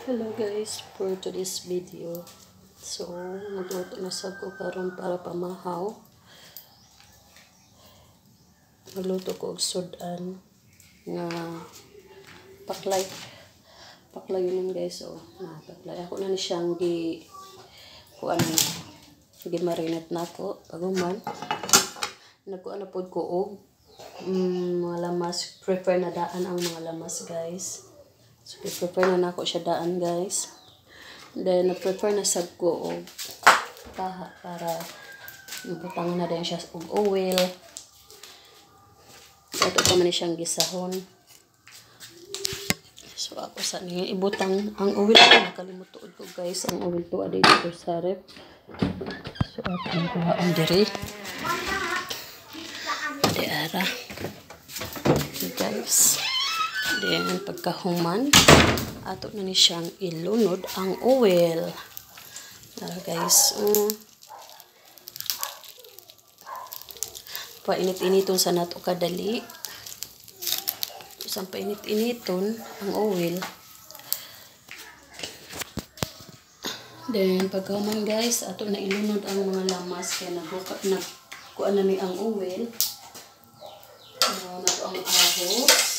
Hello guys, for today's video. So, magluto na sad ko karon para pamahaw. Magluto ko og sudan nga paklay. Paklay yun guys, paklay. Ako na ni siyang marinate na ako paguman. Nagkuan na pod ko og mga lamas, prepare na daan ang mga lamas guys. So, prepare na ako siya daan, guys. Then, prepare na sad ko og paha para ibutangan na din siya og oil. So, ito pa man siyang gisahon. So, ako sa niya ibutang ang oil ko. Nakalimut ko, guys. Ang oil to aday dito sa rep. So, ako kuha ang diri. Adi ara. Okay, guys. Then, pagkahuman, ato na ni siyang ilunod ang oil. Guys, painit-initon sa nato kadali. Isang painit-initon ang oil. Then, pagkahuman guys, ato na ilunod ang mga lamas. Kaya kuan na ni ang oil. Nato ang ahos.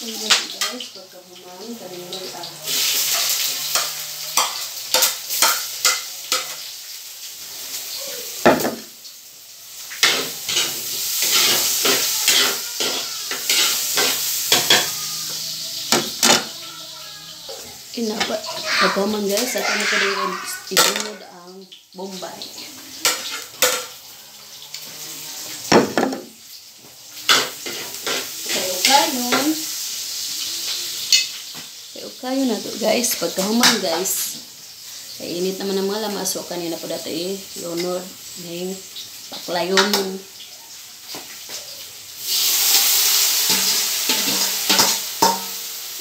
Guys, pagkahuman, kanina inaba. Pagkahuman guys, ato na ko rin ilunod ang bombay. Kayo na to guys, pagkahuman guys, kay init naman ang mga lamas. So kanina po dati lunod ng paklayon.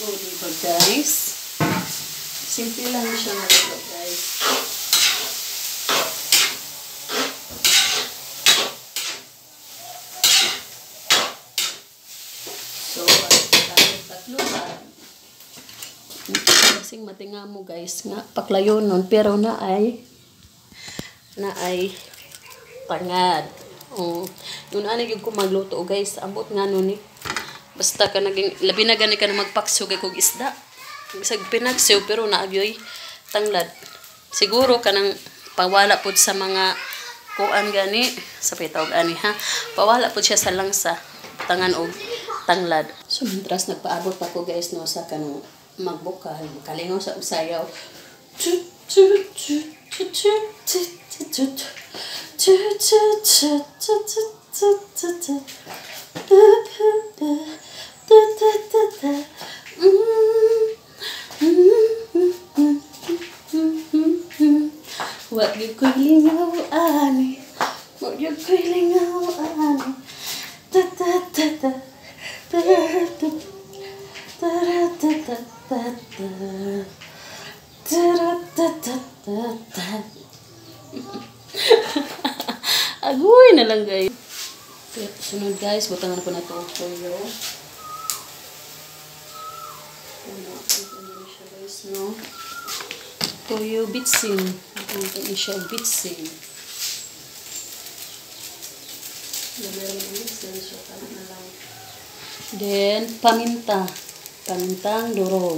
Diba guys, simple lang siya nalito guys. So tatluhan kasing matinga mo guys nga paklayon nun, pero na ay tangad. Yun ana gyud ko magluto guys, ambot nga nun basta ka naging labi na gani ka na magpaksugay kog isda bisag pinagsew pero naagyoy tanglad. Siguro kanang pawala pod sa mga kuan gani sa pitawag ani ha, pawala pod siya sa langsa tangan og tanglad. So mintras nagpaabot ako guys no sa kanang magbukal, makalingaw sa usayaw. Wag yung ko'y lingaw, ani. Wag yung ko'y lingaw, ani. Agoy na lang guys. Sunod guys, butangan ko na ito toyo. Toyo bitsin. Butangan ko siya bitsin. Then paminta. Pamintang durog.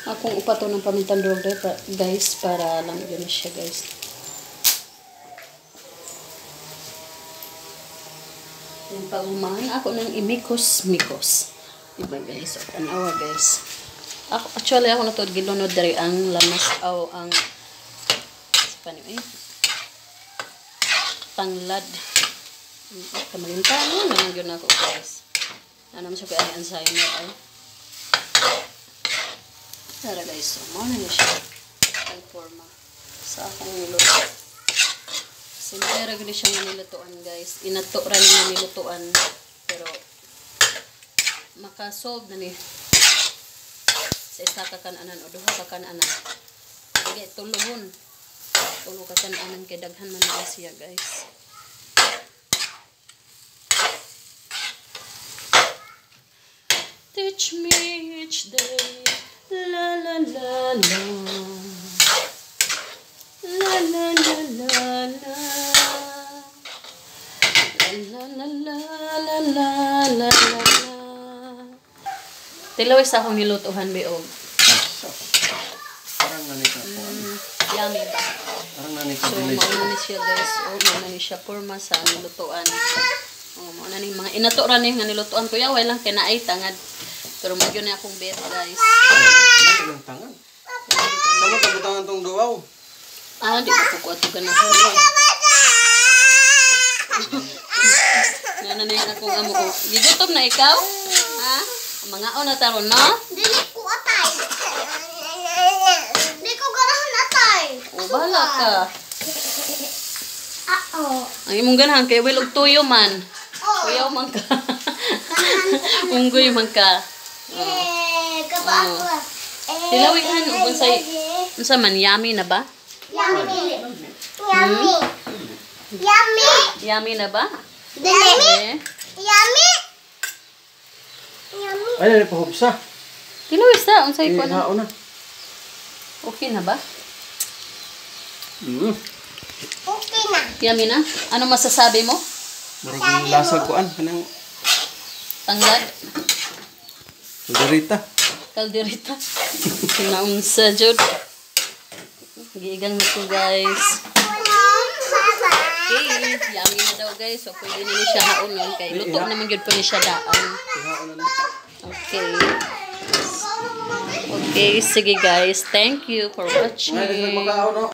Akong upato ng pamintang durog guys para lang yun siya guys. Yung pagumahan ako ng imikos-mikos. Diba guys? O tanawa guys. Actually ako na ito gilunod dari ang lamas o ang tanglad. Kamalintan naman yun ako guys. Ano siya kaya ang sayo niya ay. Tara guys, so muna niya siya ang forma sa akong niluto. Simple rin siya nilutuan guys. Inato rin niya nilutuan. Pero makasolve na ni Isa ka kananan o duha ka kananan. Sige, tuluhon. Tulo ka kananan kay daghan man na siya, guys. Teach me each day. La la la la. La la la la la. La la la la la la la. Tilaw isa akong nilutuhan biog. Parang nanita po. Yummy ba? Parang nanita So, mauna ni siya guys. Mauna ni siya porma sa nilutuan. Mauna ni mga inato ra ni nga nilutuan ko. Yaway lang kinaay tangad. Pero magyo na akong bet guys. Ano lang tangan? Sama tabutangan tong duwaw. Di ko po ito ganahan. Nga na yung akong amo ko. Gigutom na ikaw? Ha? Mga na taron na? Dili ko atay. Dili ko ganahan atay. O, bahala ka. Oo. Ang imong ganahan kay Will og tuyo man. Kuyaw man ka. Unggoy man ka. Kabago. Tilawihan ug unsay unsa man yummy na ba? Yummy. Yummy. Yummy. Yummy na ba? Dili. Eh. Yummy. Yummy. Ay, na pahubsa. Tilawis ta unsay ko na. Ihao na. Okay na ba? Okay na. Yummy na? Ano masasabi mo? Marag yung lasag ko an. Kanang Tanggad? Margarita. Kalderita? Kinaunsa jud. Giigang na ko guys. Okay, yummy na daw guys. So, pwede na ni siya haunon. Kay luto naman yun po ni siya daan. Ihao na na. Okay. Okay, sige guys. Thank you for watching. Ay, makao no.